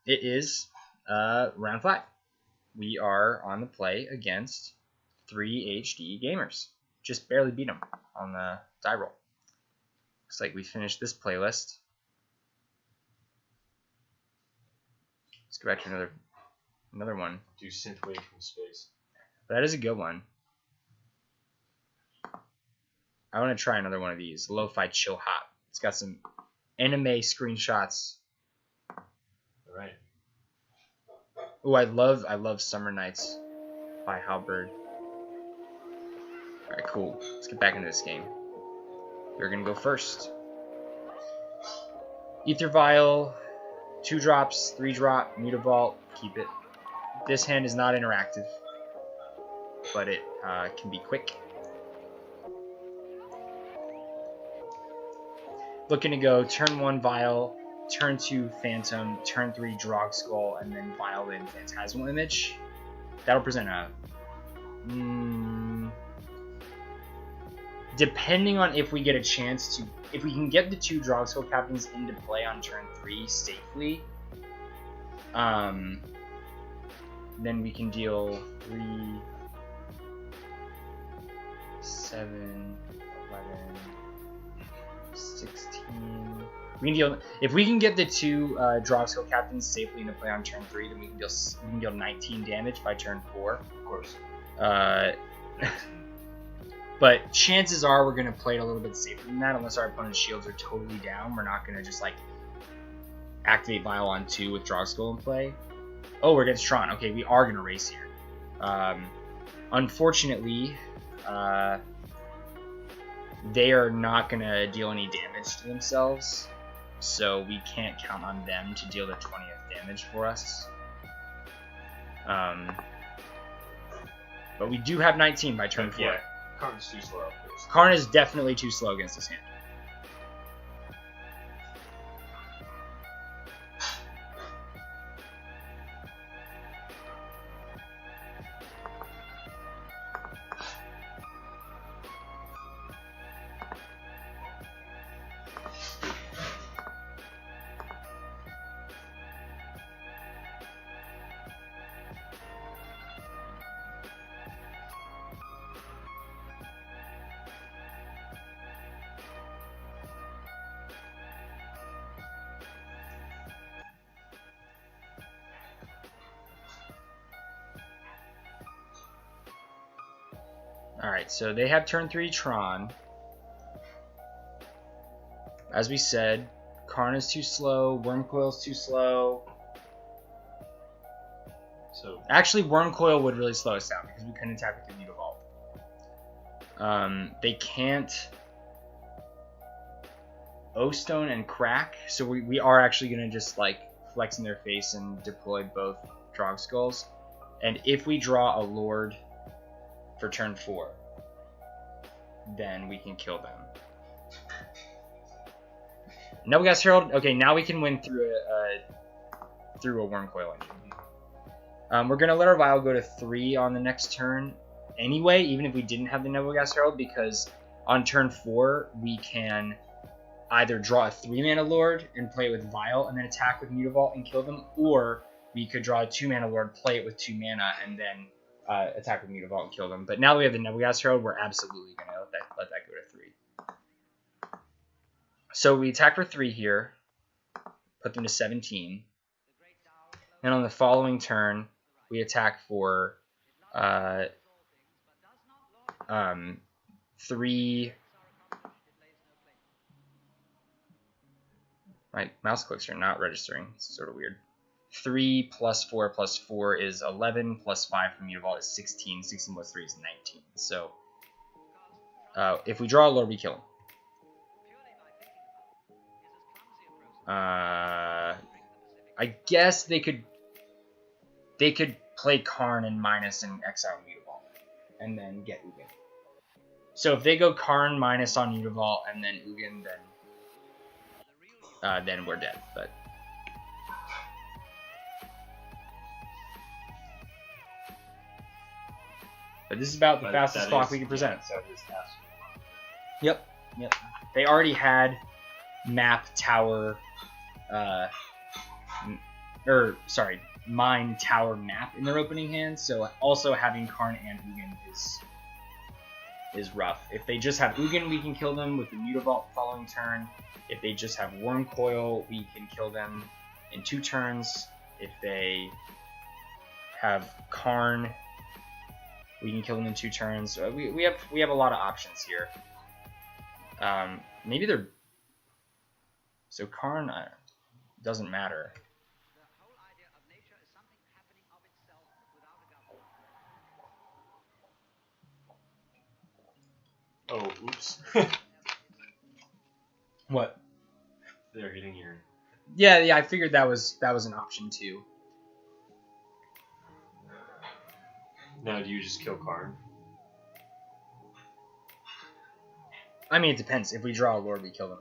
it is round 5. We are on the play against 3 HD gamers. Just barely beat them on the die roll. Looks like we finished this playlist. Let's go back to another one. Do Synthwave from Space. That is a good one. I want to try another one of these. Lo-Fi Chill Hop. It's got some anime screenshots. All right. Oh, I love Summer Nights by Halberd. All right, cool. Let's get back into this game. You're gonna go first. Aether Vial, 2 drops, 3 drop, Mutavault. Keep it. This hand is not interactive, but it can be quick. Looking to go turn 1 Vial, turn 2 Phantom, turn 3 Drogskol, and then Vial in Phantasmal Image. That'll present a... depending on if we get a chance to... If we can get the 2 Drogskol Captains into play on turn 3 safely, then we can deal 3, 7, 11... 16. We can deal. If we can get the 2 Drogskol Captains safely into play on turn 3, then we can deal 19 damage by turn 4. Of course. But chances are we're gonna play it a little bit safer than that, unless our opponent's shields are totally down. We're not gonna just like activate Vial on 2 with Drogskol in play. Oh, we're against Tron. Okay, we are gonna race here. Unfortunately, they are not going to deal any damage to themselves, so we can't count on them to deal the 20th damage for us. But we do have 19 by turn 4. Yeah, Karn's too slow. Karn is definitely too slow against this hand. Alright, so they have turn 3 Tron. As we said, Karn is too slow, Wormcoil is too slow. So actually, Wormcoil would really slow us down because we couldn't attack with the Mutavault. They can't O-Stone and Crack, so we are actually going to just like flex in their face and deploy both Drogskulls. And if we draw a Lord for turn 4, then we can kill them. Nebelgast Herald. Okay, now we can win through a Wormcoil engine. We're gonna let our Vial go to 3 on the next turn anyway, even if we didn't have the Nebelgast Herald, because on turn 4 we can either draw a 3-mana Lord and play it with Vial and then attack with Mutavault and kill them, or we could draw a 2-mana Lord, play it with 2 mana, and then attack with Mutavault and kill them. But now that we have the Nebelgast Herald, we're absolutely going to let that go to 3. So we attack for 3 here, put them to 17. And on the following turn, we attack for 3... My mouse clicks are not registering. It's sort of weird. 3 plus 4 plus 4 is 11, plus 5 from Mutavault is 16. 16 plus 3 is 19. So, if we draw a Lord, we kill him. I guess they could play Karn and minus and exile Mutavault, and then get Ugin. So if they go Karn minus on Mutavault and then Ugin, then we're dead. But this is about the fastest clock we can present. Yep. They already had map, tower, mine tower map in their opening hand. So also having Karn and Ugin is rough. If they just have Ugin, we can kill them with the Mutavault following turn. If they just have Wormcoil, we can kill them in 2 turns. If they have Karn, we can kill them in 2 turns. We have a lot of options here. Maybe they're so Karn doesn't matter. Oh, oops. What? They're hitting your... Yeah, I figured that was an option too. Now, do you just kill Karn? I mean, it depends. If we draw a Lord, we kill them.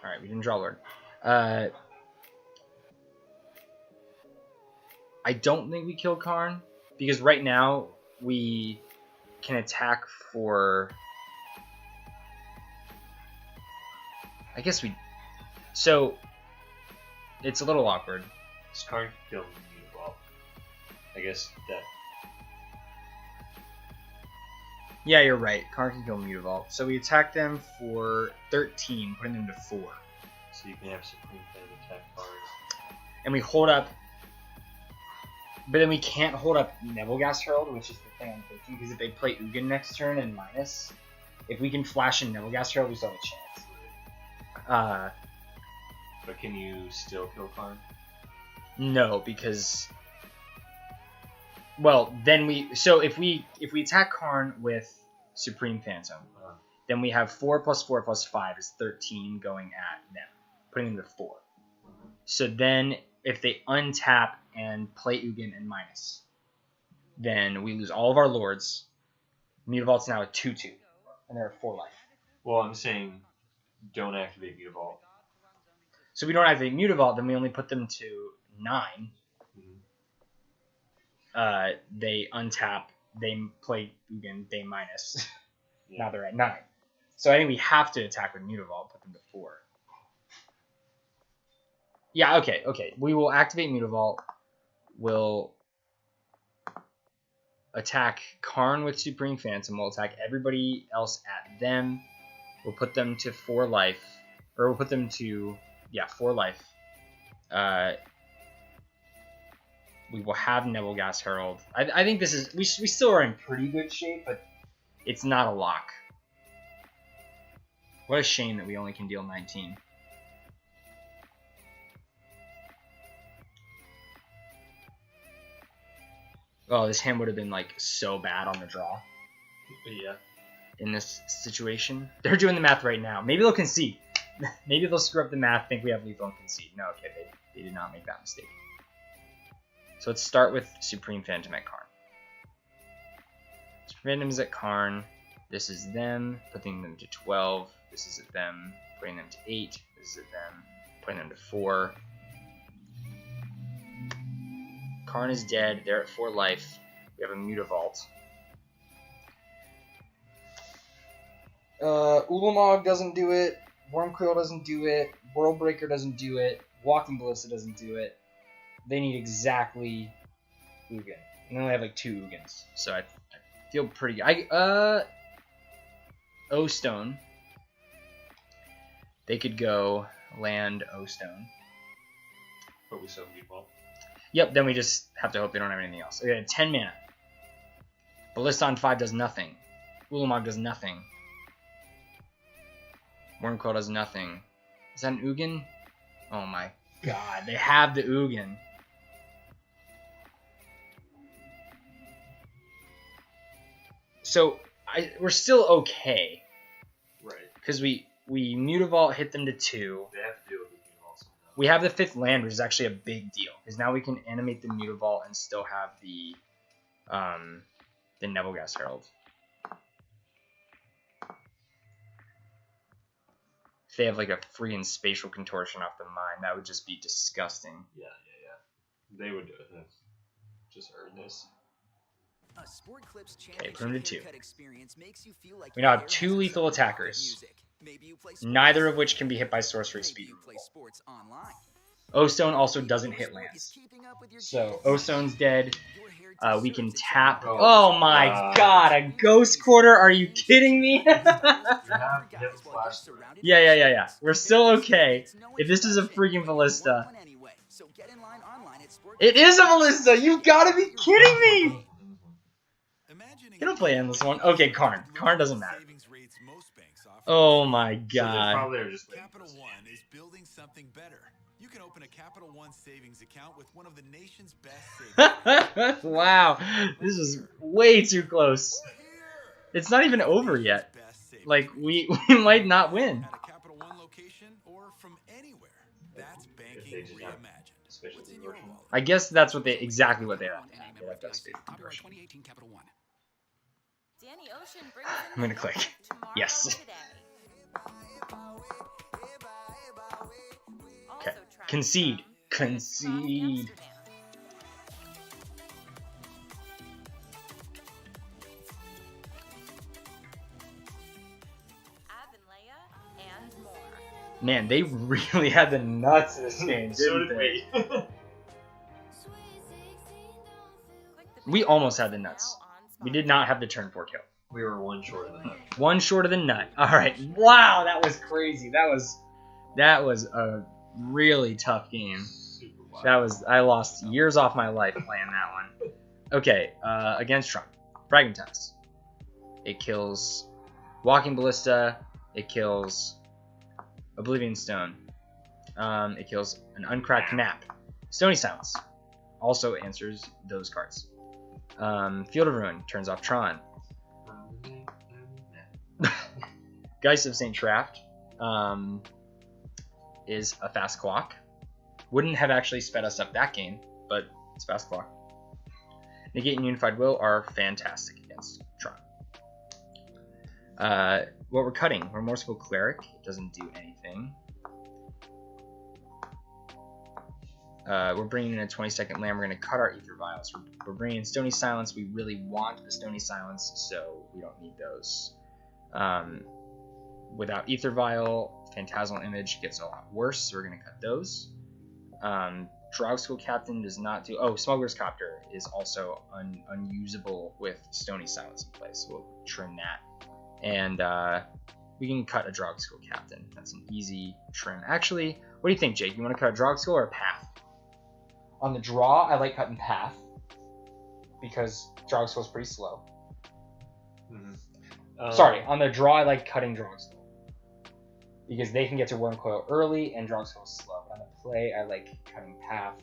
Alright, we didn't draw a Lord. I don't think we kill Karn, because right now we can attack for... I guess we... So, it's a little awkward. Does Karn kill Mutavault? I guess that... Yeah, you're right. Karn can kill Mutavault. So we attack them for 13, putting them to 4. So you can have Supreme Fan attack Karn. And we hold up... But then we can't hold up Nebelgast Herald, which is the thing I'm thinking, because if they play Ugin next turn and minus, if we can flash in Nebelgast Herald, we still have a chance. But can you still kill Karn? No, because... Well, then we... So if we attack Karn with Supreme Phantom, then we have 4 + 4 + 5 is 13 going at them, putting them to 4. So then, if they untap and play Ugin and minus, then we lose all of our Lords. Mutavault's now at 2/2, and they're at 4 life. Well, I'm saying don't activate Mutavault. So we don't activate Mutavault, then we only put them to 9. Mm-hmm. They untap, they play Ugin, they minus. Yeah. Now they're at 9. So I think we have to attack with Mutavault, put them to 4. Yeah, okay. We will activate Mutavault. We'll attack Karn with Supreme Phantom. We'll attack everybody else at them. We'll put them to 4 life. Or we'll put them to, 4 life. We will have Nebelgast Herald. I think this is... We still are in pretty good shape, but it's not a lock. What a shame that we only can deal 19. Oh, this hand would have been, like, so bad on the draw. Yeah. In this situation. They're doing the math right now. Maybe they'll concede. Maybe they'll screw up the math, think we have lethal and concede. No, okay, they did not make that mistake. So let's start with Supreme Phantom at Karn. Supreme Phantom is at Karn. This is them, putting them to 12. This is at them, putting them to 8. This is at them, putting them to 4. Karn is dead. They're at 4 life. We have a Mutavault. Ulamog doesn't do it. Wormcoil doesn't do it. Worldbreaker doesn't do it. Walking Ballista doesn't do it. They need exactly Ugin. And they only have like 2 Ugins. So I feel pretty good. O-Stone. They could go land O-Stone. But we still have Mutavault. Yep, then we just have to hope they don't have anything else. Okay, 10 mana. Ballista on 5 does nothing. Ulamog does nothing. Wormcoil does nothing. Is that an Ugin? Oh my god, they have the Ugin. So, we're still okay. Right. Because we Mutavault hit them to 2. They have to deal with the Mutavault somehow. We have the 5th land, which is actually a big deal. Because now we can animate the Mutavault and still have the Nebelgast Herald. If they have like a freaking spatial contortion off the mine, that would just be disgusting. Yeah. They would just earn this. Okay, put them to 2. We now have 2 lethal attackers, neither of which can be hit by sorcery speed removal. O-Stone also doesn't hit lands. So O-Stone's dead. We can tap. Oh my god, a Ghost Quarter? Are you kidding me? Yeah. We're still okay. If this is a freaking Ballista. It is a Ballista! You've got to be kidding me! You don't play Endless One. Okay, Karn. Karn doesn't matter. Oh my god. Capital One is building something better. You can open a Capital One savings account with one of the nation's best savings. Wow, this is way too close. It's not even over yet. Like, we might not win. At a Capital One location or from anywhere. That's banking reimagined. What's in your wallet? I guess that's what exactly what they are. I'm gonna click. Yes. Okay. Concede. Concede. Man, they really had the nuts in this game, didn't they? We almost had the nuts. We did not have the turn 4 kill. We were one short of the nut. One short of the nut. Alright. Wow, that was crazy. That was a really tough game. I lost years off my life playing that one. Okay, against Tron. Fragmentize. It kills Walking Ballista. It kills Oblivion Stone. It kills an uncracked map. Stony Silence also answers those cards. Field of Ruin turns off Tron. Geist of St. Traft is a fast clock. Wouldn't have actually sped us up that game, but it's fast clock. Negate and Unified Will are fantastic against Tron. What we're cutting, Remorseful Cleric, doesn't do anything. We're bringing in a 20-second land. We're going to cut our Aether Vials. We're bringing in Stony Silence. We really want the Stony Silence, so we don't need those. Without Aether Vial, Phantasmal Image gets a lot worse, so we're going to cut those. Drogskol Captain does not do... Oh, Smuggler's Copter is also unusable with Stony Silence in place, so we'll trim that. And we can cut a Drogskol Captain. That's an easy trim. Actually, what do you think, Jake? You want to cut a Drogskol or a Path? On the draw, I like cutting Path because Drogskol's pretty slow. Sorry, on the draw, I like cutting Drogskol because they can get to Wormcoil early and Drogskol's slow. On the play, I like cutting Path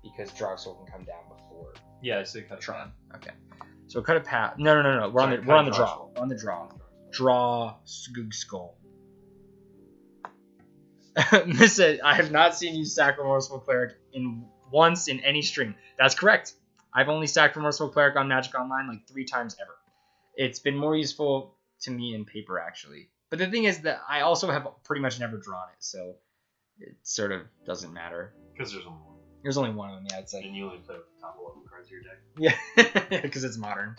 because Drogskol can come down before. Yeah, I say cut Tron. Okay, so cut a Path. No. We're on the draw. We're on the draw. Draw Drogskol. Miss it. I have not seen you sack Remorseful Cleric once in any stream. That's correct. I've only sacked Remorseful Cleric on Magic Online like 3 times ever. It's been more useful to me in paper, actually. But the thing is that I also have pretty much never drawn it, so it sort of doesn't matter. Because there's only one. There's only one of them, yeah. It's like... And you only play with the top 11 cards of your deck. Yeah, because it's modern.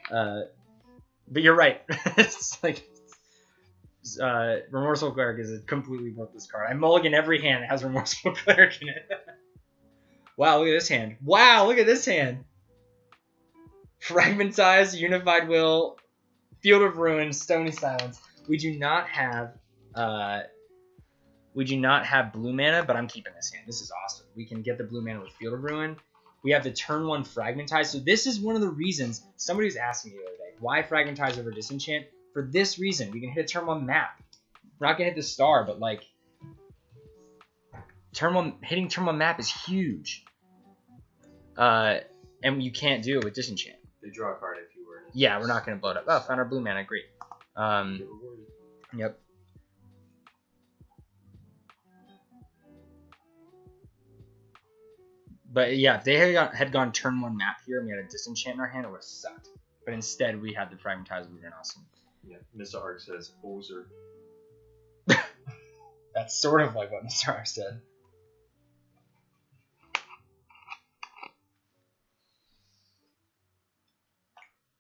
But you're right. It's like... Remorseful Cleric is a completely worthless card. I mulligan every hand that has Remorseful Cleric in it. Wow, look at this hand. Wow, look at this hand. Fragmentize, Unified Will, Field of Ruin, Stony Silence. We do not have blue mana, but I'm keeping this hand. This is awesome. We can get the blue mana with Field of Ruin. We have the turn 1 Fragmentize. So this is one of the reasons somebody was asking me the other day, why Fragmentize over Disenchant? For this reason, we can hit a turn 1 map. We're not gonna hit the star, but like hitting turn 1 map is huge. And you can't do it with Disenchant. They draw a card if you were. Yeah, we're not gonna blow it up. Oh, found our blue mana, great. Yep. But yeah, if they had gone turn 1 map here and we had a Disenchant in our hand, it would have sucked. But instead, we had the Fragmentize. We were an awesome. Yeah, Mr. Ark says Ozer. That's sort of like what Mr. Ark said.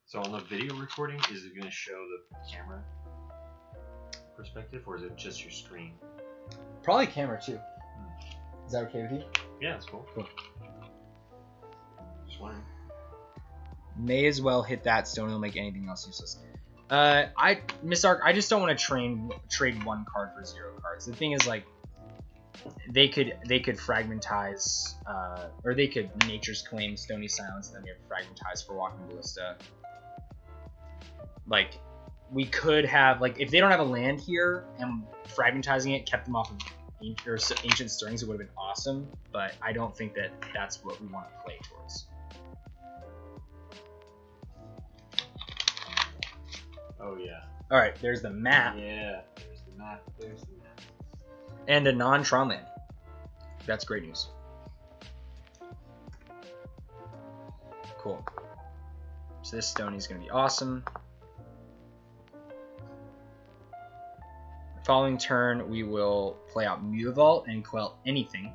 So on the video recording, is it going to show the camera perspective, or is it just your screen? Probably camera too. Is that okay with you? Yeah, it's cool. Cool. Just wondering. May as well hit that stone. It'll make anything else useless. Miss Arc, I just don't want to trade one card for 0 cards. The thing is, like, they could fragmentize, or they could Nature's Claim, Stony Silence, and then we have Fragmentize for Walking Ballista. Like, we could have, like, if they don't have a land here and fragmentizing it kept them off of Ancient Stirrings, it would have been awesome. But I don't think that that's what we want to play towards. Oh yeah. All right, there's the map. Yeah. There's the map. There's the map. And a non-Tron land. That's great news. Cool. So this Stony is going to be awesome. Following turn, we will play out Mutavault and quell anything,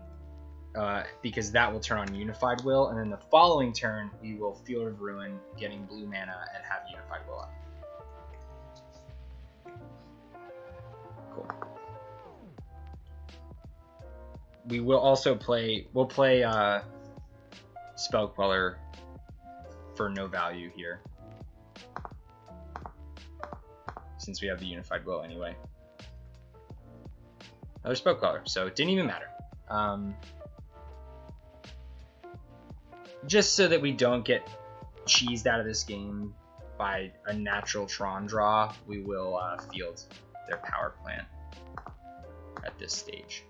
because that will turn on Unified Will. And then the following turn, we will Field of Ruin, getting blue mana, and have Unified Will up. Cool. We will also play. We'll play Spell Queller for no value here, since we have the Unified Will anyway. Another Spell Queller, so it didn't even matter. Just so that we don't get cheesed out of this game by a natural Tron draw, we will field their power plant at this stage.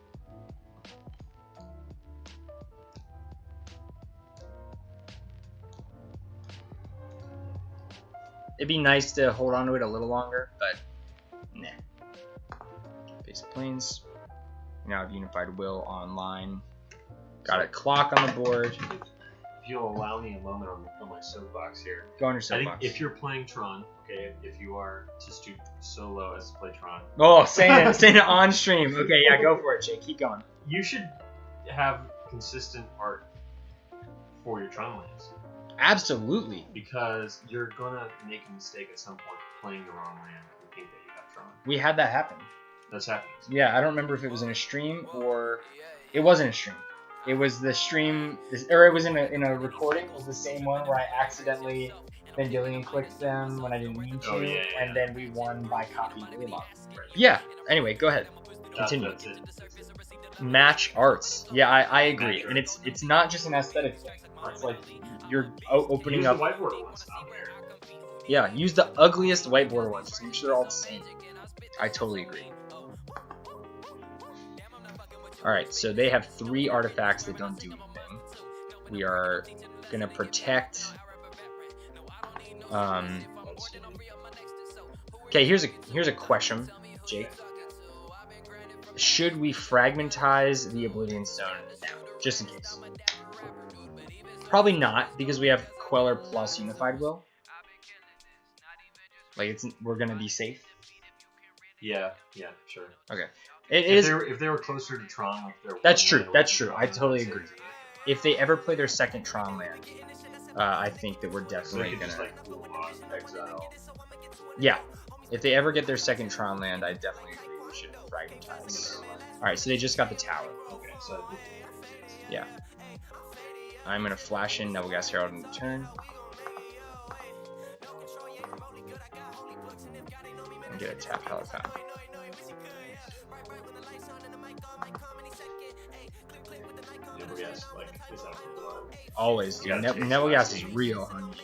It'd be nice to hold on to it a little longer, but nah. Basic Plains. Now have Unified Will online. Got a clock on the board. If you'll allow me a moment on my soapbox here. Go on your I soapbox. think if you're playing Tron, okay, if you are to stoop so low as to play Tron, Oh, saying it on stream. Okay, yeah, go for it, Jake. Keep going. you should have consistent art for your Tron lands. Absolutely. Because you're gonna make a mistake at some point playing the wrong land and think that you have Tron. We had that happen. That's happening. Yeah, I don't remember if it was in a stream or it wasn't a stream. It was the stream, or it was in a recording. It was the same one where I accidentally Vendilion clicked them when I didn't mean to, and then we won by copy really long. Yeah. Anyway, go ahead. Continue. That's it. Match arts. Yeah, I agree, and it's not just an aesthetic thing. It's like you're opening Use up. the whiteboard ones. Not weird. Yeah, use the ugliest whiteboard ones. Just make sure they're all the same. I totally agree. Alright, so they have 3 artifacts that don't do anything. We are going to protect... Okay, here's a question, Jake. Should we fragmentize the Oblivion Stone now, just in case? Probably not, because we have Queller plus Unified Will. Like, we're going to be safe. Yeah, sure. Okay. If they were closer to Tron, like That's true. I totally agree. If they ever play their second Tron land, I think that we're definitely gonna. Just like cool on Exile. Yeah. If they ever get their second Tron land, I definitely agree we should fragmentize. Alright, so they just got the tower. Okay, so Yeah. I'm gonna flash in Nebelgast Herald in the turn. And get a tap Hallowed Fountain. Nebelgast, like, is out for blood. Always, dude. Nebelgast is real hungry.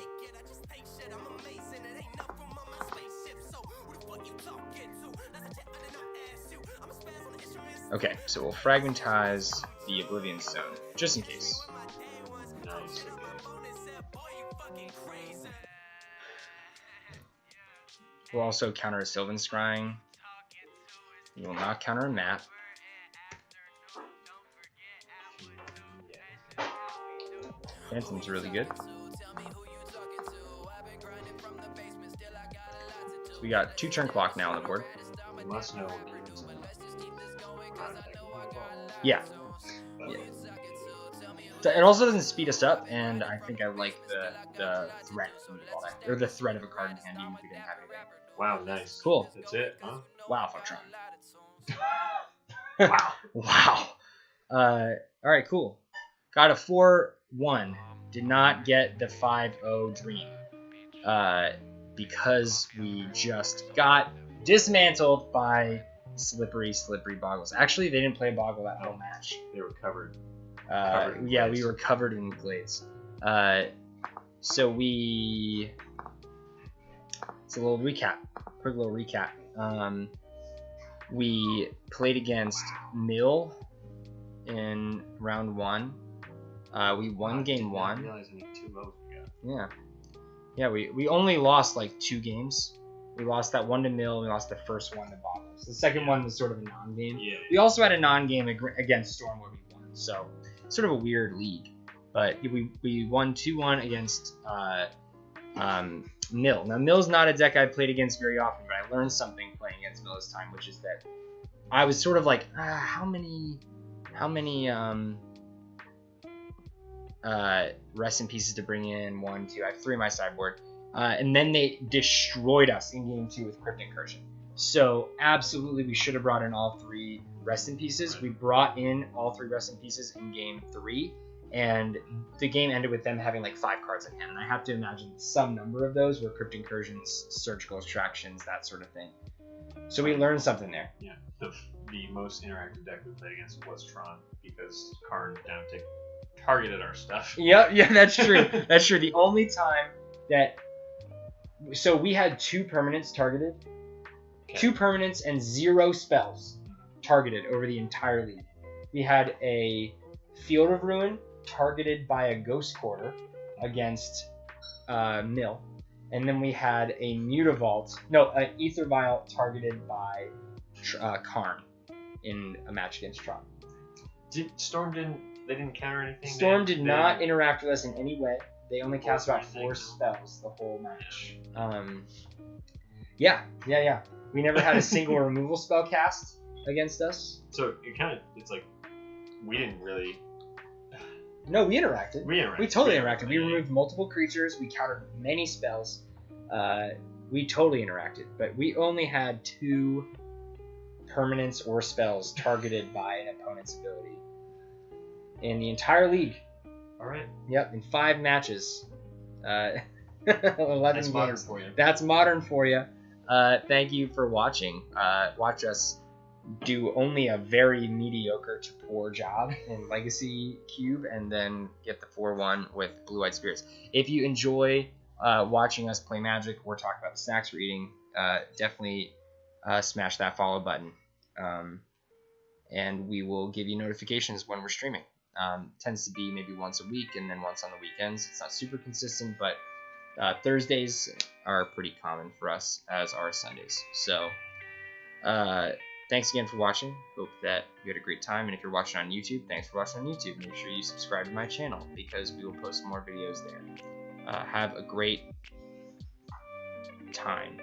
Okay, so we'll fragmentize the Oblivion Stone, just in case. Nice. We'll also counter a Sylvan Scrying. We will not counter a map. Phantom's really good. So we got 2 turn clock now on the board. We must know. Yeah. So it also doesn't speed us up, and I think I like the threat from the ball deck, or the threat of a card in hand, even if we didn't have anything. Wow, nice. Cool. That's it, huh? Wow, fuck Tron. Wow. Wow. All right, cool. Got a 4-1. Did not get the 5-0 dream. Because we just got dismantled by slippery boggles. Actually, they didn't play boggle that whole match. They were covered. Yeah, we were covered in glades. So we. It's a little recap. Quick little recap. We played against Mill in round 1. We won game 1. I realized we need 2 votes. Yeah, we only lost like 2 games. We lost that one to Mill. We lost the first one to Boggles. The second one was sort of a non-game. Yeah. We also had a non-game against Storm where we won. So sort of a weird league. But we won 2-1 against Mill. Now Mill's not a deck I played against very often, but I learned something playing against Mill this time, which is that I was sort of like, how many rest in pieces to bring in? 1, 2. I have 3 in my sideboard. And then they destroyed us in game 2 with Crypt Incursion. So absolutely we should have brought in all 3 rest in pieces. We brought in all 3 rest in pieces in game 3, and the game ended with them having like 5 cards in hand. And I have to imagine some number of those were Crypt Incursions, Surgical Extractions, that sort of thing. So we learned something there. Yeah, the most interactive deck we played against was Tron, because Karn Downtick targeted our stuff. Yeah, that's true. That's true. The only time that... So we had 2 permanents targeted. Okay. 2 permanents and 0 spells targeted over the entire league. We had a Field of Ruin targeted by a Ghost Quarter against Mill. And then we had a Mutavault, an Aether Vial targeted by Karn in a match against Tron. Storm didn't counter anything? Storm did not interact with us in any way. They only cast about 4 spells the whole match. Yeah. We never had a single removal spell cast against us. So it's like we didn't really. No, we interacted. We totally interacted. We Yeah. removed multiple creatures. We countered many spells. We totally interacted, but we only had 2 permanents or spells targeted by an opponent's ability in the entire league. All right. Yep, in 5 matches. 11 That's games. modern for you. That's modern for you. Thank you for watching. Watch us do only a very mediocre to poor job in Legacy Cube, and then get the 4-1 with Blue-White Spirits. If you enjoy watching us play Magic or talk about the snacks we're eating, definitely smash that follow button. And we will give you notifications when we're streaming. Tends to be maybe once a week and then once on the weekends. It's not super consistent, but Thursdays are pretty common for us, as are Sundays. So thanks again for watching. Hope that you had a great time. And if you're watching on YouTube, thanks for watching on YouTube. Make sure you subscribe to my channel, because we will post more videos there. Have a great time.